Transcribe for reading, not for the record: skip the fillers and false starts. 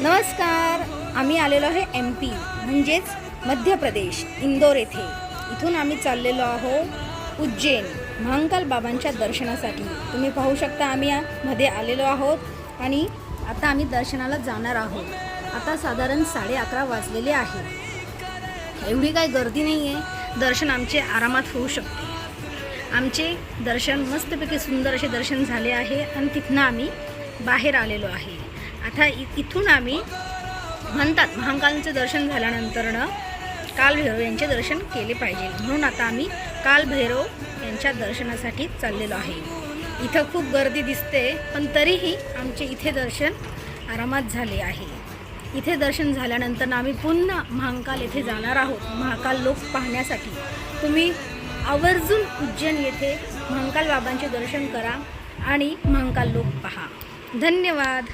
नमस्कार. आम्ही आलेलो आहे MP म्हणजेच मध्य प्रदेश, इंदोर येथे. इथून आम्ही चाललेलो आहोत उज्जैन महाकाल बाबांच्या दर्शनासाठी. तुम्ही पाहू शकता आम्ही मध्ये आलेलो आहोत आणि आता आम्ही दर्शनाला जाणार आहोत. आता साधारण 11:30 वाजलेले आहे. एवढी काही गर्दी नाही आहे. दर्शन आमचे आरामात होऊ शकते. आमचे दर्शन मस्तपैकी सुंदर असे दर्शन झाले आहे आणि तिथनं आम्ही बाहेर आलेलो आहे. आता इथून आम्ही म्हणतात महाकालांचे दर्शन झाल्यानंतरनं कालभैरव यांचे दर्शन केले पाहिजे, म्हणून आता आम्ही कालभैरव यांच्या दर्शनासाठी चाललेलो आहे. इथं खूप गर्दी दिसते, पण तरीही आमचे इथे दर्शन आरामात झाले आहे. इथे दर्शन झाल्यानंतर आम्ही पुन्हा महाकाल येथे जाणार आहोत महाकाल लोक पाहण्यासाठी. तुम्ही आवर्जून उज्जैन येथे महाकाल बाबांचे दर्शन करा आणि महाकाल लोक पहा. धन्यवाद.